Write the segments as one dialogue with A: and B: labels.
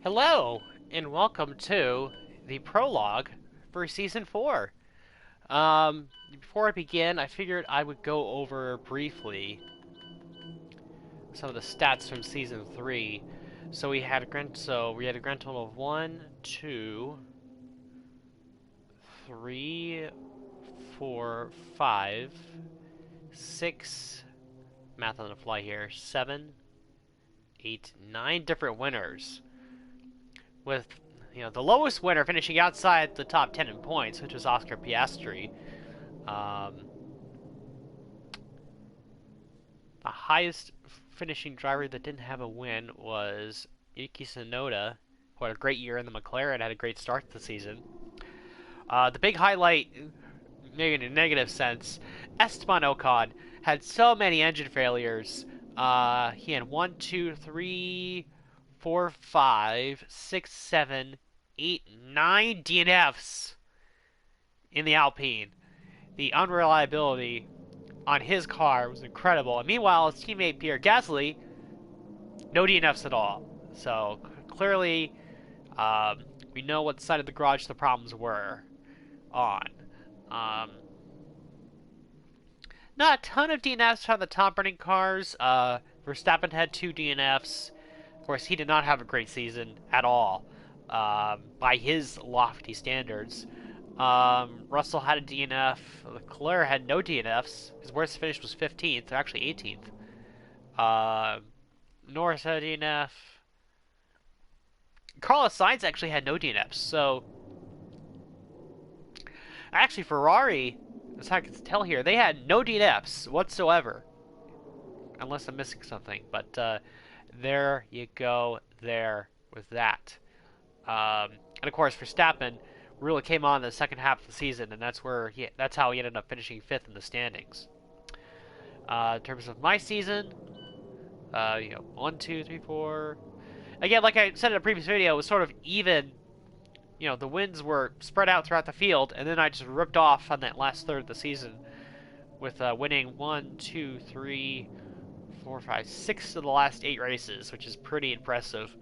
A: Hello, and welcome to the prologue for Season 4. Before I begin, I figured I would go over briefly some of the stats from Season 3. We had a grand total of 1, 2, 3, 4, 5, 6, math on the fly here, 7, 8, 9 different winners. With the lowest winner finishing outside the top 10 in points, which was Oscar Piastri. The highest finishing driver that didn't have a win was Yuki Tsunoda, who had a great year in the McLaren, had a great start to the season. The big highlight, maybe in a negative sense, Esteban Ocon had so many engine failures. He had 1, 2, 3, 4, 5, 6, 7, 8, 9 DNFs in the Alpine. The unreliability on his car was incredible. And meanwhile, his teammate Pierre Gasly, no DNFs at all. So clearly, we know what side of the garage the problems were on. Um, Not a ton of DNFs on the top running cars. Verstappen had 2 DNFs. Of course, he did not have a great season at all by his lofty standards. Russell had a DNF. Leclerc had no DNFs. His worst finish was 15th, or actually 18th. Norris had a DNF. Carlos Sainz actually had no DNFs. So, actually, Ferrari, as I can tell here, they had no DNFs whatsoever. Unless I'm missing something. But there you go there with that. And of course, Verstappen really came on in the second half of the season, and that's how he ended up finishing 5th in the standings. In terms of my season, 1, 2, 3, 4. Again, like I said in a previous video, it was sort of even. The wins were spread out throughout the field, and then I just ripped off on that last third of the season with winning 1, 2, 3, 4, 5, 6 of the last 8 races, which is pretty impressive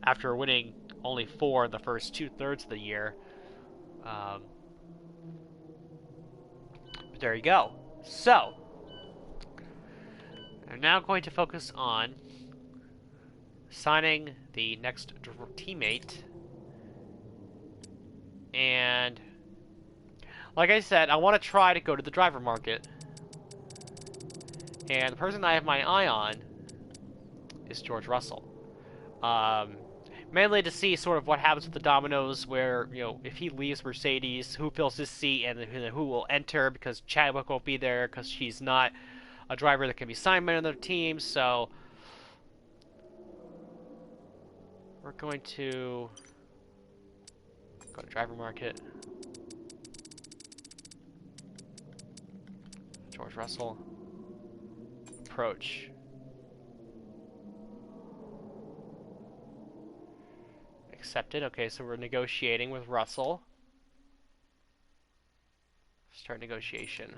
A: after winning only 4 in the first 2/3 of the year. But there you go. So, I'm now going to focus on signing the next teammate. And, like I said, I want to try to go to the driver market. And the person I have my eye on is George Russell. Mainly to see sort of what happens with the dominoes, where, if he leaves Mercedes, who fills his seat and who will enter, because Chadwick won't be there because she's not a driver that can be signed by another team. So we're going to go to driver market. George Russell. Approach. Accepted. Okay, so we're negotiating with Russell. Start negotiation.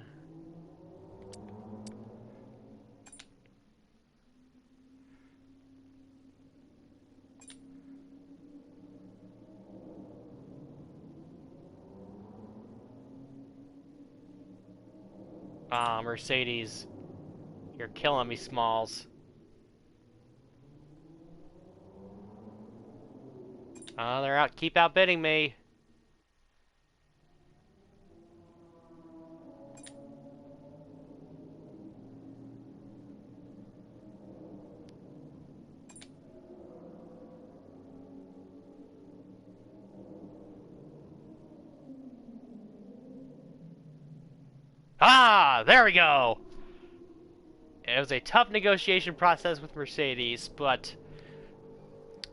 A: Mercedes. You're killing me, Smalls. They're out. Keep outbidding me. There we go. It was a tough negotiation process with Mercedes, but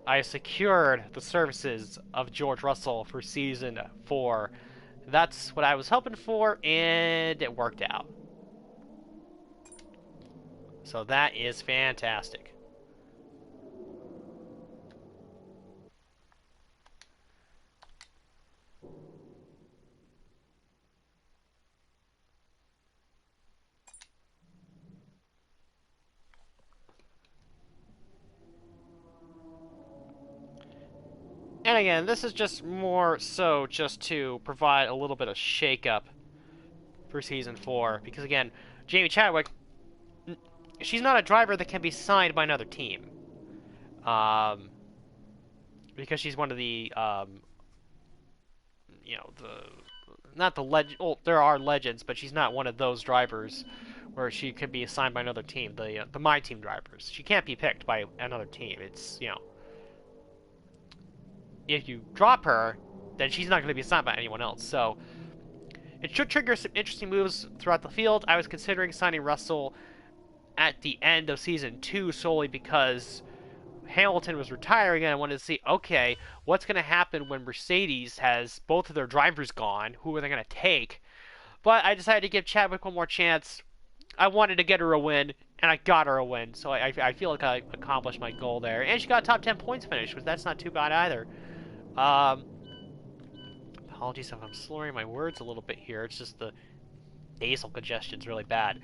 A: I secured the services of George Russell for Season 4. That's what I was hoping for, and it worked out. So that is fantastic. And again, this is just more so just to provide a little bit of shakeup for season 4, because again, Jamie Chadwick, she's not a driver that can be signed by another team, um, because she's one of the the not the legend. Well, there are legends, but she's not one of those drivers where she could be assigned by another team. The my team drivers, she can't be picked by another team. It's if you drop her, then she's not going to be assigned by anyone else. So it should trigger some interesting moves throughout the field. I was considering signing Russell at the end of season 2 solely because Hamilton was retiring, and I wanted to see, okay, what's going to happen when Mercedes has both of their drivers gone? Who are they going to take? But I decided to give Chadwick one more chance. I wanted to get her a win, and I got her a win. So I feel like I accomplished my goal there. And she got a top 10 points finish, which that's not too bad either. Apologies if I'm slurring my words a little bit here. It's just the nasal congestion's really bad.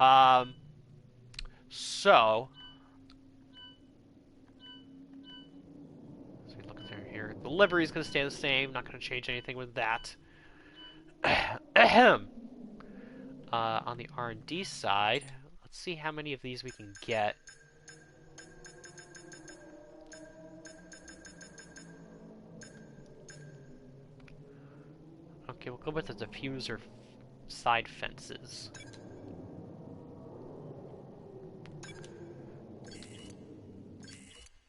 A: Um, so we look through here. The livery is going to stay the same. Not going to change anything with that. On the R&D side, let's see how many of these we can get. Okay, we'll go with the diffuser side fences.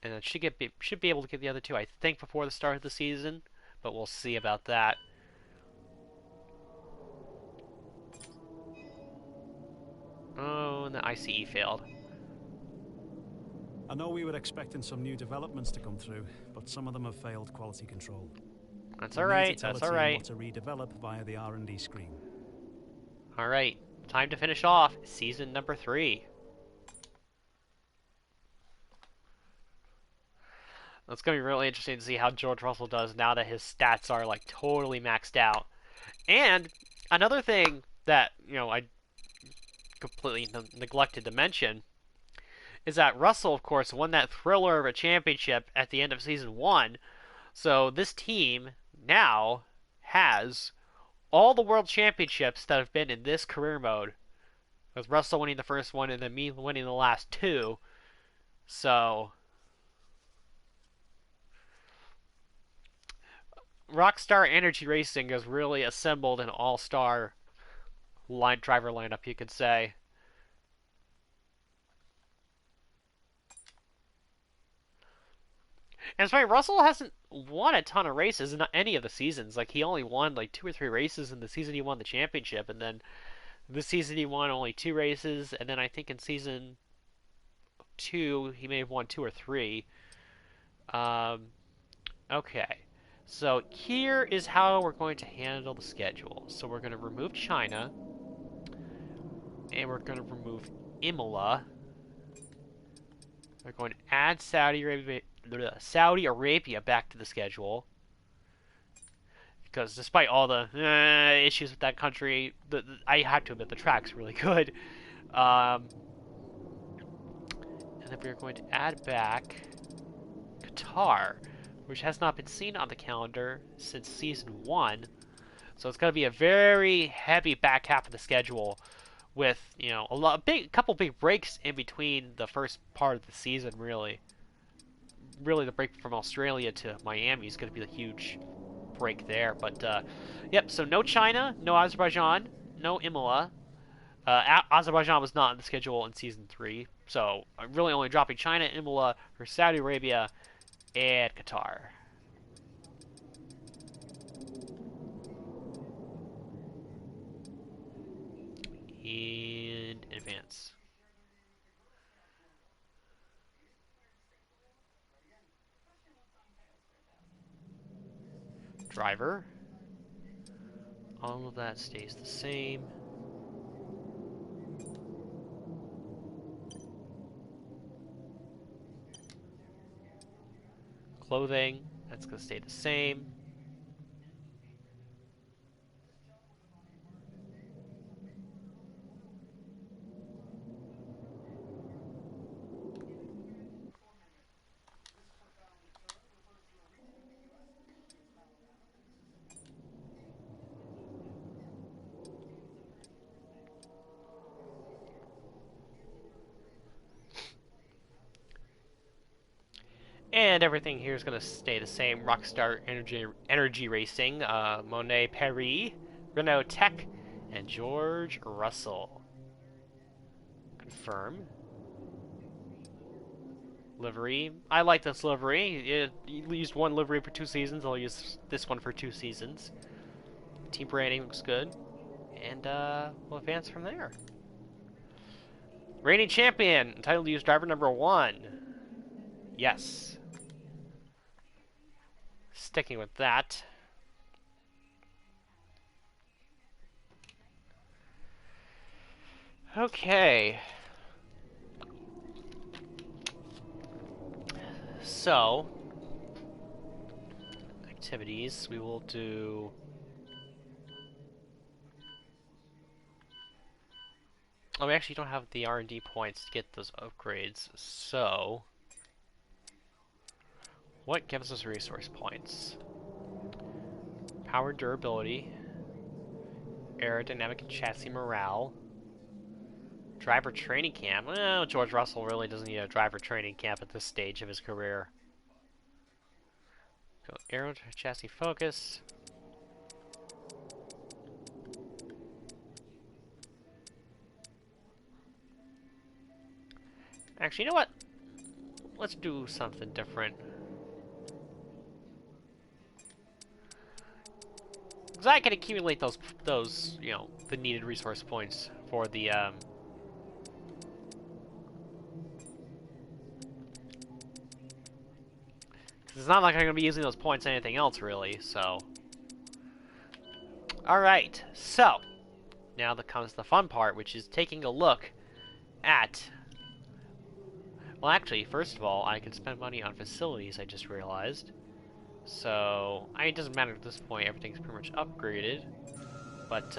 A: And it should be able to get the other two, I think, before the start of the season, but we'll see about that. Oh, and the ICE failed.
B: I know we were expecting some new developments to come through, but some of them have failed quality control.
A: That's alright, that's alright.
B: What to redevelop via the R&D screen.
A: Alright, time to finish off season number 3. It's going to be really interesting to see how George Russell does now that his stats are like totally maxed out. And another thing that, I completely neglected to mention is that Russell, of course, won that thriller of a championship at the end of season 1. So this team now has all the world championships that have been in this career mode, with Russell winning the first one and then me winning the last 2. So Rockstar Energy Racing has really assembled an all-star driver lineup, you could say. And it's funny, Russell hasn't won a ton of races in any of the seasons. Like, he only won like 2 or 3 races in the season he won the championship, and then this season he won only 2 races, and then I think in season 2 he may have won 2 or 3. Okay. So here is how we're going to handle the schedule. So we're going to remove China, and we're going to remove Imola. We're going to add Saudi Arabia back to the schedule, because despite all the issues with that country, I have to admit the track's really good. And then we're going to add back Qatar, which has not been seen on the calendar since season 1. So it's going to be a very heavy back half of the schedule, with a couple big breaks in between the first part of the season. Really, the break from Australia to Miami is going to be the huge break there. But yep. So no China, no Azerbaijan, no Imola. Azerbaijan was not on the schedule in season 3, so I'm really only dropping China, Imola, for Saudi Arabia, and Qatar. And advance. Driver. All of that stays the same. Clothing, that's going to stay the same. And everything here is going to stay the same. Rockstar Energy Racing, Monet Paris, Renault Tech, and George Russell. Confirm. Livery. I like this livery. You used one livery for 2 seasons. I'll use this one for 2 seasons. Team branding looks good. And we'll advance from there. Reigning champion. Entitled to use driver number 1. Yes. Sticking with that. Okay. So, activities. We will do... Oh, we actually don't have the R&D points to get those upgrades, so... What gives us resource points? Power durability, aerodynamic and chassis morale, driver training camp. Well, George Russell really doesn't need a driver training camp at this stage of his career. Go aero chassis focus. Actually, you know what? Let's do something different. Because I can accumulate those, you know, the needed resource points for the, Because it's not like I'm going to be using those points on anything else, really, so... Alright, so... Now that comes the fun part, which is taking a look at... Well, actually, first of all, I can spend money on facilities, I just realized. So, it doesn't matter at this point, everything's pretty much upgraded. But,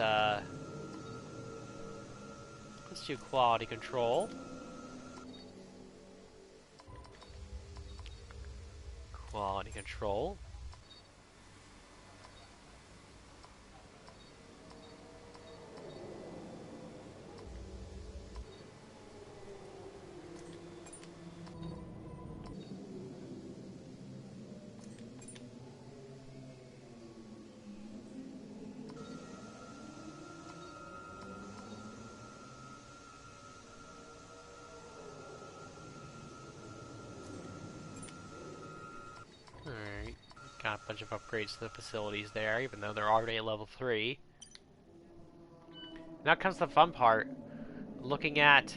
A: let's do quality control. Quality control. Alright, got a bunch of upgrades to the facilities there, even though they're already at level 3. Now comes the fun part, looking at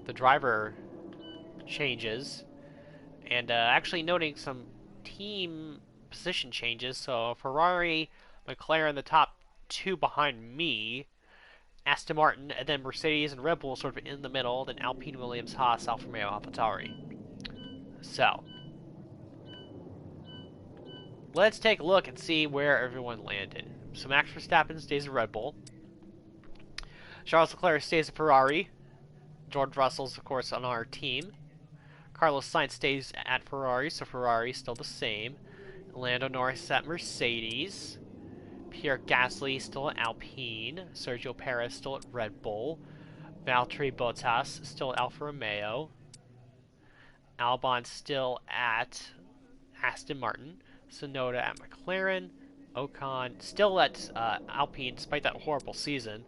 A: the driver changes, and actually noting some team position changes. So Ferrari, McLaren, the top 2 behind me, Aston Martin, and then Mercedes and Red Bull sort of in the middle, then Alpine, Williams, Haas, Alfa Romeo, AlphaTauri. So, let's take a look and see where everyone landed. So Max Verstappen stays at Red Bull. Charles Leclerc stays at Ferrari. George Russell's, of course, on our team. Carlos Sainz stays at Ferrari, so Ferrari's still the same. Lando Norris at Mercedes. Pierre Gasly still at Alpine. Sergio Perez still at Red Bull. Valtteri Bottas still at Alfa Romeo. Albon still at Aston Martin. Tsunoda at McLaren. Ocon still at Alpine despite that horrible season.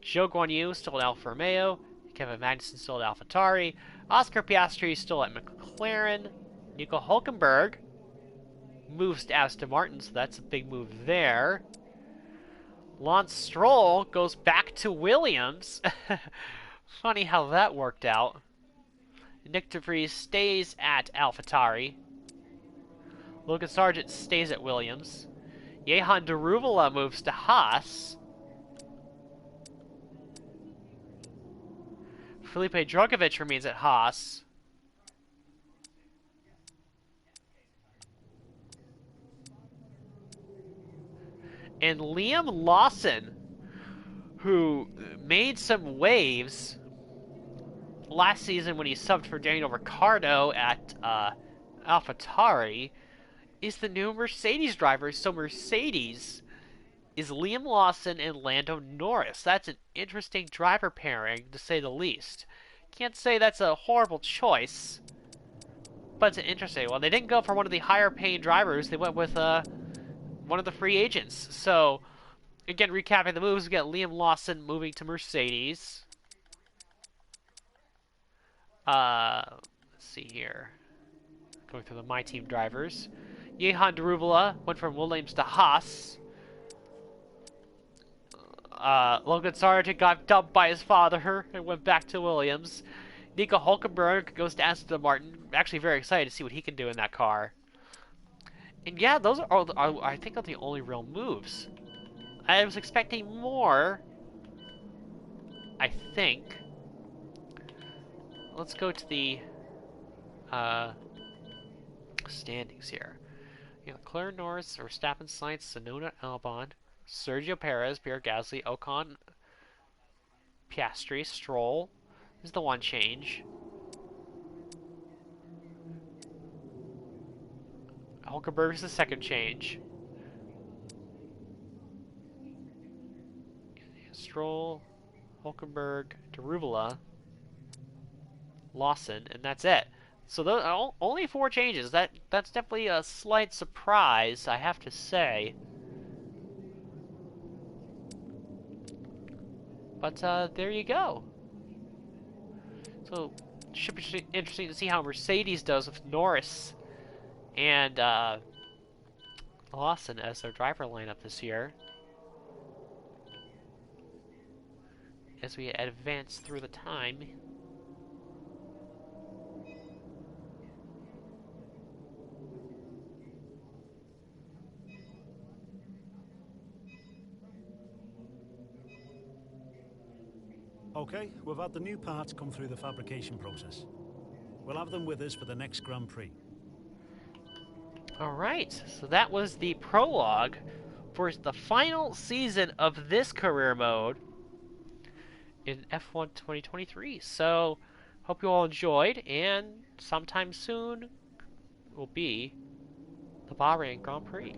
A: Zhou Guanyu still at Alfa Romeo. Kevin Magnussen still at AlphaTauri. Oscar Piastri still at McLaren. Nico Hulkenberg moves to Aston Martin, so that's a big move there. Lance Stroll goes back to Williams. Funny how that worked out. Nick DeVries stays at AlphaTauri. Logan Sargent stays at Williams. Jehan Daruvala moves to Haas. Felipe Drugovich remains at Haas. And Liam Lawson, who made some waves last season when he subbed for Daniel Ricciardo at AlphaTauri, is the new Mercedes driver. So Mercedes is Liam Lawson and Lando Norris. That's an interesting driver pairing, to say the least. Can't say that's a horrible choice. But it's interesting. Well, they didn't go for one of the higher paying drivers. They went with one of the free agents. So, again, recapping the moves, we got Liam Lawson moving to Mercedes. Let's see here. Going through the My Team drivers. Jehan Daruvula went from Williams to Haas. Logan Sargent got dumped by his father and went back to Williams. Nico Hulkenberg goes to Aston Martin. Actually, very excited to see what he can do in that car. And yeah, those are I think, are the only real moves. I was expecting more. I think. Let's go to the standings here. You know, Claire Norris, Verstappen, Sainz, Tsunoda, Albon, Sergio Perez, Pierre Gasly, Ocon, Piastri, Stroll is the one change. Hulkenberg is the second change. Stroll, Hulkenberg, Daruvula, Lawson, and that's it. So those are only 4 changes. That's definitely a slight surprise, I have to say. But there you go. So it should be interesting to see how Mercedes does with Norris and Lawson as their driver lineup this year. As we advance through the time.
B: Okay, we've had the new parts come through the fabrication process. We'll have them with us for the next Grand Prix.
A: Alright, so that was the prologue for the final season of this career mode in F1 2023. So, hope you all enjoyed, and sometime soon will be the Bahrain Grand Prix.